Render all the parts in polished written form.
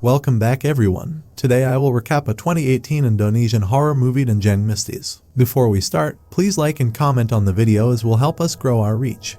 Welcome back everyone. Today I will recap a 2018 Indonesian horror movie Dongeng Mistis. Before we start, please like and comment on the video as will help us grow our reach.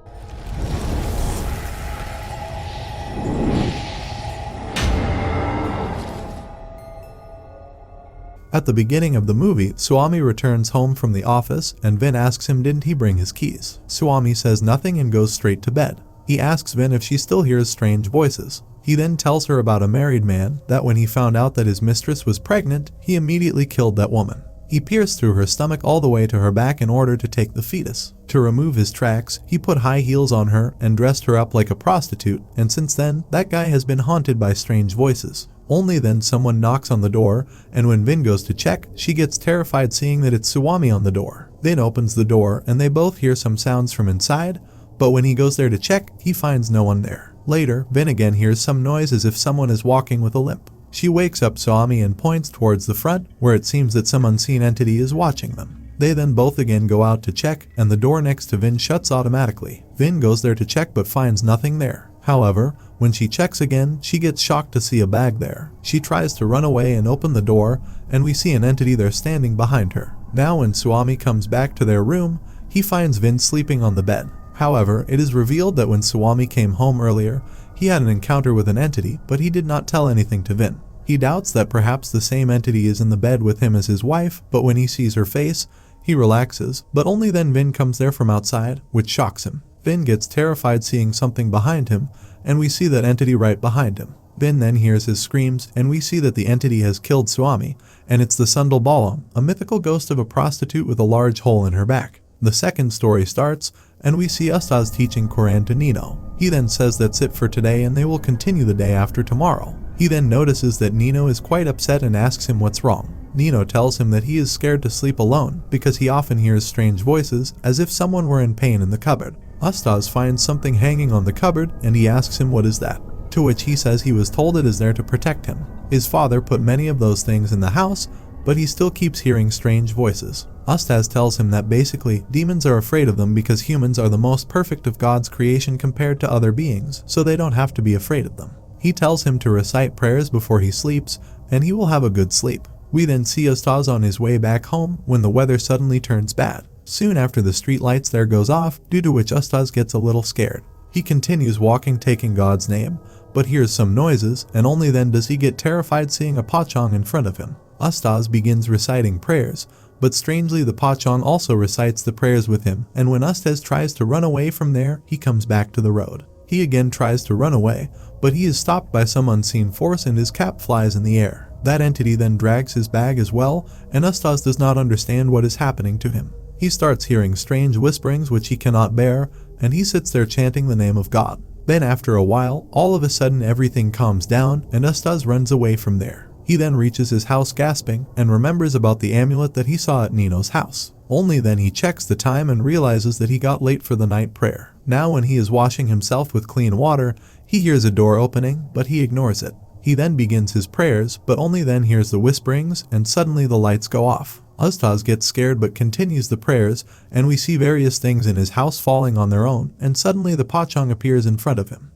At the beginning of the movie, Suami returns home from the office and Vin asks him didn't he bring his keys. Suami says nothing and goes straight to bed. He asks Vin if she still hears strange voices. He then tells her about a married man that when he found out that his mistress was pregnant, he immediately killed that woman. He pierced through her stomach all the way to her back in order to take the fetus. To remove his tracks, he put high heels on her and dressed her up like a prostitute, and since then, that guy has been haunted by strange voices. Only then someone knocks on the door, and when Vin goes to check, she gets terrified seeing that it's Suami on the door. Vin opens the door and they both hear some sounds from inside, but when he goes there to check, he finds no one there. Later, Vin again hears some noise as if someone is walking with a limp. She wakes up Suami and points towards the front, where it seems that some unseen entity is watching them. They then both again go out to check, and the door next to Vin shuts automatically. Vin goes there to check but finds nothing there. However, when she checks again, she gets shocked to see a bag there. She tries to run away and open the door, and we see an entity there standing behind her. Now when Suami comes back to their room, he finds Vin sleeping on the bed. However, it is revealed that when Suami came home earlier, he had an encounter with an entity, but he did not tell anything to Vin. He doubts that perhaps the same entity is in the bed with him as his wife, but when he sees her face, he relaxes, but only then Vin comes there from outside, which shocks him. Vin gets terrified seeing something behind him, and we see that entity right behind him. Vin then hears his screams, and we see that the entity has killed Suami, and it's the Sundel Bolong, a mythical ghost of a prostitute with a large hole in her back. The second story starts, and we see Ustaz teaching Quran to Nino. He then says that's it for today and they will continue the day after tomorrow. He then notices that Nino is quite upset and asks him what's wrong. Nino tells him that he is scared to sleep alone because he often hears strange voices as if someone were in pain in the cupboard. Ustaz finds something hanging on the cupboard and he asks him what is that, to which he says he was told it is there to protect him. His father put many of those things in the house, but he still keeps hearing strange voices. Ustaz tells him that basically, demons are afraid of them because humans are the most perfect of God's creation compared to other beings, so they don't have to be afraid of them. He tells him to recite prayers before he sleeps, and he will have a good sleep. We then see Ustaz on his way back home when the weather suddenly turns bad. Soon after the street lights there goes off, due to which Ustaz gets a little scared. He continues walking taking God's name, but hears some noises, and only then does he get terrified seeing a Pocong in front of him. Ustaz begins reciting prayers, but strangely the Pocong also recites the prayers with him, and when Ustaz tries to run away from there, he comes back to the road. He again tries to run away, but he is stopped by some unseen force and his cap flies in the air. That entity then drags his bag as well, and Ustaz does not understand what is happening to him. He starts hearing strange whisperings which he cannot bear, and he sits there chanting the name of God. Then after a while, all of a sudden everything calms down and Ustaz runs away from there. He then reaches his house gasping and remembers about the amulet that he saw at Nino's house. Only then he checks the time and realizes that he got late for the night prayer. Now when he is washing himself with clean water, he hears a door opening, but he ignores it. He then begins his prayers, but only then hears the whisperings and suddenly the lights go off. Ustaz gets scared but continues the prayers, and we see various things in his house falling on their own, and suddenly the Pocong appears in front of him.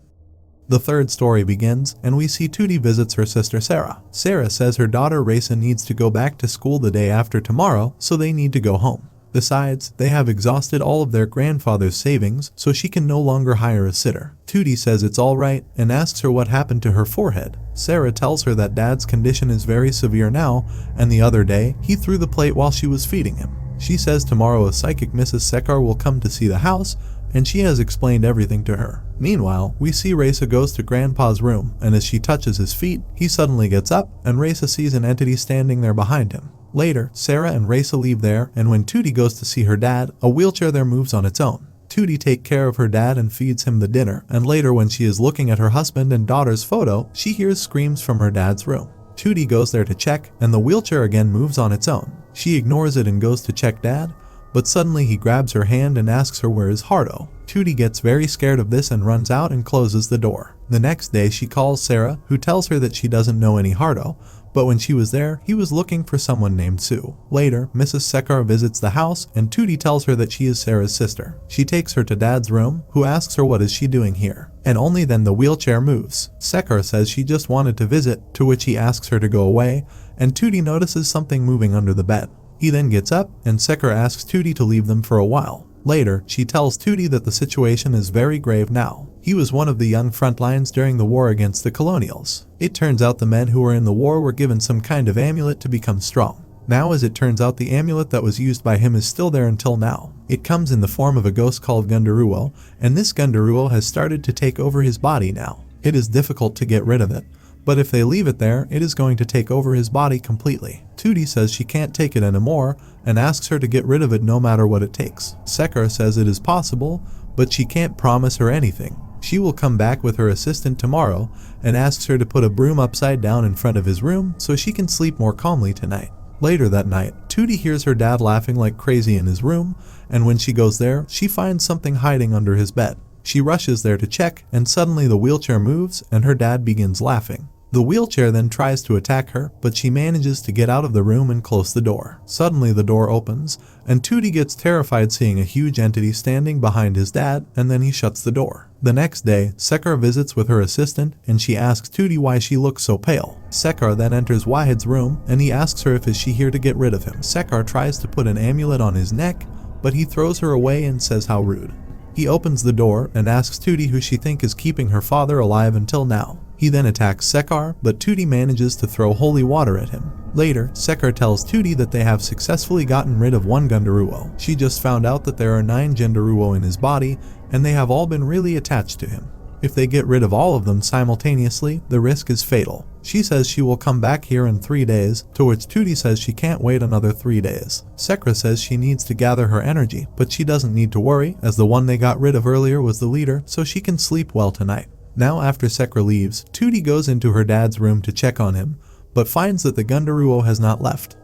The third story begins, and we see Tuti visits her sister Sarah. Sarah says her daughter Raisa needs to go back to school the day after tomorrow, so they need to go home. Besides, they have exhausted all of their grandfather's savings, so she can no longer hire a sitter. Tuti says it's alright and asks her what happened to her forehead. Sarah tells her that dad's condition is very severe now, and the other day, he threw the plate while she was feeding him. She says tomorrow a psychic Mrs. Sekar will come to see the house, and she has explained everything to her. Meanwhile, we see Raisa goes to Grandpa's room, and as she touches his feet, he suddenly gets up, and Raisa sees an entity standing there behind him. Later, Sarah and Raisa leave there, and when Tuti goes to see her dad, a wheelchair there moves on its own. Tuti takes care of her dad and feeds him the dinner, and later when she is looking at her husband and daughter's photo, she hears screams from her dad's room. Tuti goes there to check, and the wheelchair again moves on its own. She ignores it and goes to check dad, but suddenly he grabs her hand and asks her where is Hardo. Tuti gets very scared of this and runs out and closes the door. The next day she calls Sarah, who tells her that she doesn't know any Hardo, but when she was there, he was looking for someone named Sue. Later, Mrs. 𝐀𝐃𝐒 visits the house and Tootie tells her that she is Sarah's sister. She takes her to Dad's room, who asks her what is she doing here, and only then the wheelchair moves. 𝐀𝐃𝐒 says she just wanted to visit, to which he asks her to go away, and Tootie notices something moving under the bed. He then gets up, and 𝐀𝐃𝐒 asks Tootie to leave them for a while. Later, she tells Tootie that the situation is very grave now. He was one of the young front lines during the war against the colonials. It turns out the men who were in the war were given some kind of amulet to become strong. Now, as it turns out, the amulet that was used by him is still there until now. It comes in the form of a ghost called Genderuwo, and this Genderuwo has started to take over his body now. It is difficult to get rid of it, but if they leave it there, it is going to take over his body completely. Tootie says she can't take it anymore and asks her to get rid of it no matter what it takes. 𝐀𝐃𝐒 says it is possible, but she can't promise her anything. She will come back with her assistant tomorrow and asks her to put a broom upside down in front of his room so she can sleep more calmly tonight. Later that night, Tootie hears her dad laughing like crazy in his room, and when she goes there, she finds something hiding under his bed. She rushes there to check, and suddenly the wheelchair moves and her dad begins laughing. The wheelchair then tries to attack her, but she manages to get out of the room and close the door. Suddenly the door opens, and Tootie gets terrified seeing a huge entity standing behind his dad, and then he shuts the door. The next day, 𝐀𝐃𝐒 visits with her assistant, and she asks Tootie why she looks so pale. 𝐀𝐃𝐒 then enters Wahid's room, and he asks her if is she here to get rid of him. 𝐀𝐃𝐒 tries to put an amulet on his neck, but he throws her away and says how rude. He opens the door and asks Tootie who she thinks is keeping her father alive until now. He then attacks 𝐀𝐃𝐒, but Tootie manages to throw holy water at him. Later, 𝐀𝐃𝐒 tells Tootie that they have successfully gotten rid of one Genderuwo. She just found out that there are 9 Genderuwo in his body, and they have all been really attached to him. If they get rid of all of them simultaneously, the risk is fatal. She says she will come back here in 3 days, to which Tootie says she can't wait another 3 days. 𝐀𝐃𝐒 says she needs to gather her energy, but she doesn't need to worry, as the one they got rid of earlier was the leader, so she can sleep well tonight. Now after 𝐀𝐃𝐒 leaves, Tootie goes into her dad's room to check on him, but finds that the Genderuwo has not left.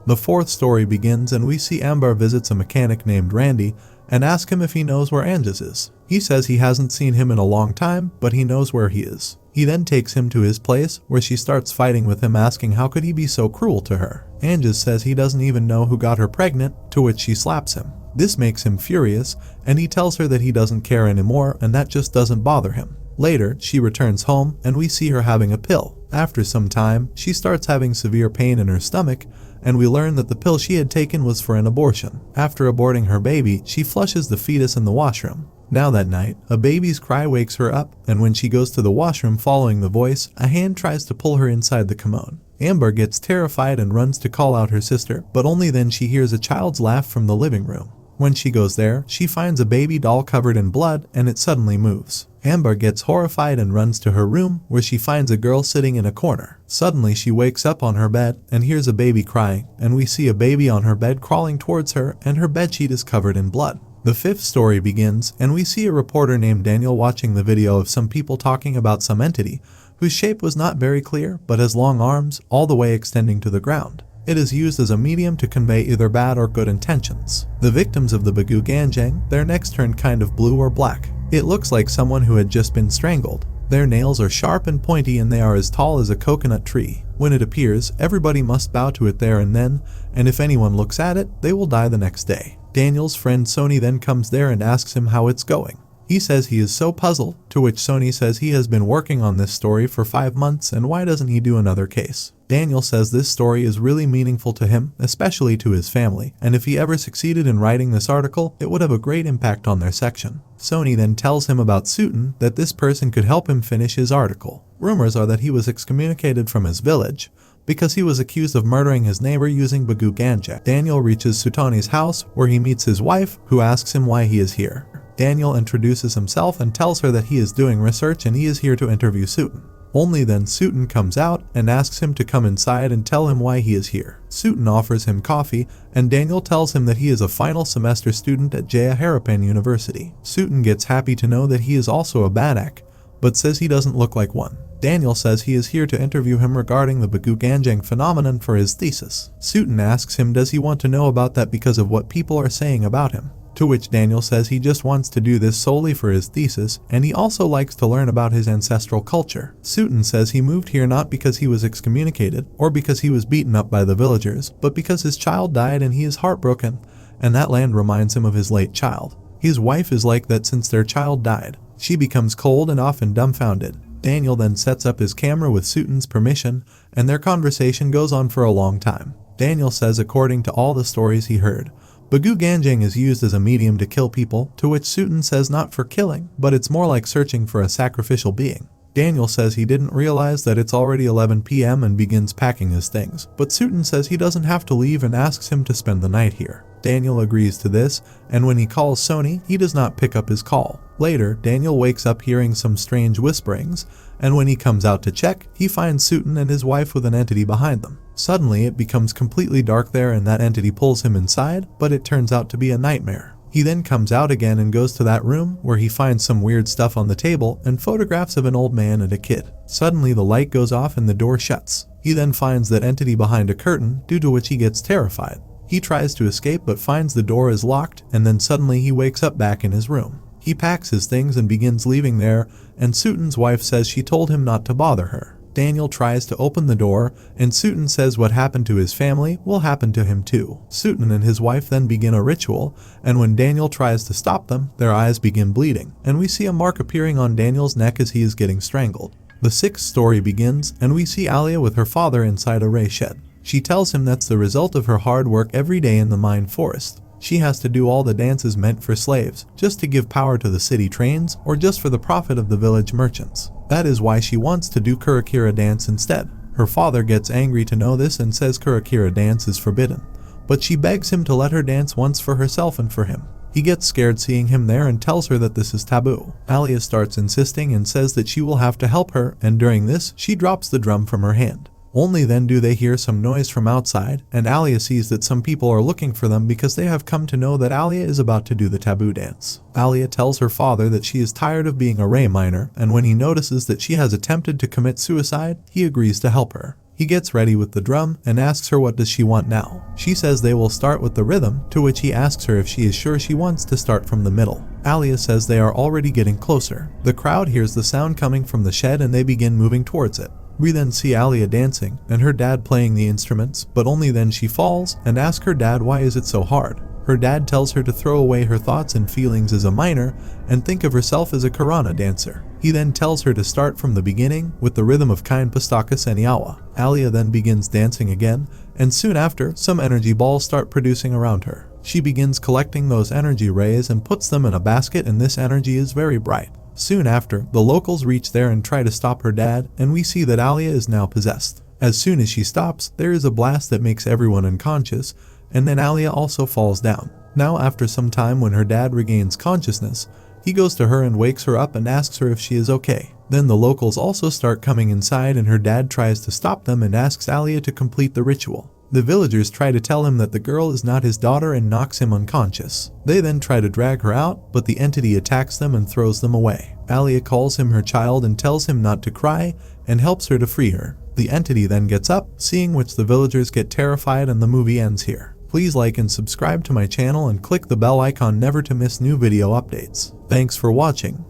The 4th story begins and we see Ambar visits a mechanic named Randy and asks him if he knows where Angus is. He says he hasn't seen him in a long time, but he knows where he is. He then takes him to his place, where she starts fighting with him, asking how could he be so cruel to her. Angus says he doesn't even know who got her pregnant, to which she slaps him. This makes him furious, and he tells her that he doesn't care anymore and that just doesn't bother him. Later, she returns home and we see her having a pill. After some time, she starts having severe pain in her stomach, and we learn that the pill she had taken was for an abortion. After aborting her baby, she flushes the fetus in the washroom. Now that night, a baby's cry wakes her up, and when she goes to the washroom following the voice, a hand tries to pull her inside the commode. Amber gets terrified and runs to call out her sister, but only then she hears a child's laugh from the living room. When she goes there, she finds a baby doll covered in blood, and it suddenly moves. Amber gets horrified and runs to her room, where she finds a girl sitting in a corner. Suddenly she wakes up on her bed and hears a baby crying, and we see a baby on her bed crawling towards her, and her bedsheet is covered in blood. The 5th story begins, and we see a reporter named Daniel watching the video of some people talking about some entity, whose shape was not very clear, but has long arms, all the way extending to the ground. It is used as a medium to convey either bad or good intentions. The victims of the Begu Ganjang, their necks turn kind of blue or black. It looks like someone who had just been strangled. Their nails are sharp and pointy, and they are as tall as a coconut tree. When it appears, everybody must bow to it there and then, and if anyone looks at it, they will die the next day. Daniel's friend Sony then comes there and asks him how it's going. He says he is so puzzled, to which Sony says he has been working on this story for 5 months and why doesn't he do another case. Daniel says this story is really meaningful to him, especially to his family, and if he ever succeeded in writing this article, it would have a great impact on their section. Sony then tells him about Sutton, that this person could help him finish his article. Rumors are that he was excommunicated from his village, because he was accused of murdering his neighbor using Begu Ganjang. Daniel reaches Sutani's house, where he meets his wife, who asks him why he is here. Daniel introduces himself and tells her that he is doing research and he is here to interview Sutton. Only then Sutton comes out and asks him to come inside and tell him why he is here. Sutton offers him coffee, and Daniel tells him that he is a final semester student at 𝐺𝐻 University. Sutton gets happy to know that he is also a Badak, but says he doesn't look like one. Daniel says he is here to interview him regarding the Begu Ganjang phenomenon for his thesis. Sutton asks him does he want to know about that because of what people are saying about him. To which Daniel says he just wants to do this solely for his thesis, and he also likes to learn about his ancestral culture. Sutton says he moved here not because he was excommunicated or because he was beaten up by the villagers, but because his child died and he is heartbroken, and that land reminds him of his late child. His wife is like that since their child died. She becomes cold and often dumbfounded. Daniel then sets up his camera with Sutton's permission, and their conversation goes on for a long time. Daniel says according to all the stories he heard, Begu Ganjang is used as a medium to kill people, to which Sutton says not for killing, but it's more like searching for a sacrificial being. Daniel says he didn't realize that it's already 11 p.m. and begins packing his things, but Sutton says he doesn't have to leave and asks him to spend the night here. Daniel agrees to this, and when he calls Sony, he does not pick up his call. Later, Daniel wakes up hearing some strange whisperings, and when he comes out to check, he finds Sutton and his wife with an entity behind them. Suddenly, it becomes completely dark there and that entity pulls him inside, but it turns out to be a nightmare. He then comes out again and goes to that room where he finds some weird stuff on the table and photographs of an old man and a kid. Suddenly the light goes off and the door shuts. He then finds that entity behind a curtain, due to which he gets terrified. He tries to escape but finds the door is locked, and then suddenly he wakes up back in his room. He packs his things and begins leaving there, and Sutton's wife says she told him not to bother her. Daniel tries to open the door, and Sutton says what happened to his family will happen to him too. Sutton and his wife then begin a ritual, and when Daniel tries to stop them, their eyes begin bleeding, and we see a mark appearing on Daniel's neck as he is getting strangled. The sixth story begins, and we see Alia with her father inside a ray shed. She tells him that's the result of her hard work every day in the mine forest. She has to do all the dances meant for slaves, just to give power to the city trains, or just for the profit of the village merchants. That is why she wants to do 𝐊𝐿 dance instead. Her father gets angry to know this and says 𝐊𝐿 dance is forbidden, but she begs him to let her dance once for herself and for him. He gets scared seeing him there and tells her that this is taboo. Alia starts insisting and says that she will have to help her, and during this, she drops the drum from her hand. Only then do they hear some noise from outside, and Alia sees that some people are looking for them because they have come to know that Alia is about to do the taboo dance. Alia tells her father that she is tired of being a ray miner, and when he notices that she has attempted to commit suicide, he agrees to help her. He gets ready with the drum and asks her what does she want now. She says they will start with the rhythm, to which he asks her if she is sure she wants to start from the middle. Alia says they are already getting closer. The crowd hears the sound coming from the shed and they begin moving towards it. We then see Alia dancing and her dad playing the instruments, but only then she falls and asks her dad why is it so hard. Her dad tells her to throw away her thoughts and feelings as a miner and think of herself as a Karana dancer. He then tells her to start from the beginning with the rhythm of 𝐾𝐄𝐿. Alia then begins dancing again, and soon after, some energy balls start producing around her. She begins collecting those energy rays and puts them in a basket, and this energy is very bright. Soon after, the locals reach there and try to stop her dad, and we see that Alia is now possessed. As soon as she stops, there is a blast that makes everyone unconscious, and then Alia also falls down. Now after some time when her dad regains consciousness, he goes to her and wakes her up and asks her if she is okay. Then the locals also start coming inside and her dad tries to stop them and asks Alia to complete the ritual. The villagers try to tell him that the girl is not his daughter and knocks him unconscious. They then try to drag her out, but the entity attacks them and throws them away. Alia calls him her child and tells him not to cry and helps her to free her. The entity then gets up, seeing which the villagers get terrified, and the movie ends here. Please like and subscribe to my channel and click the bell icon never to miss new video updates. Thanks for watching.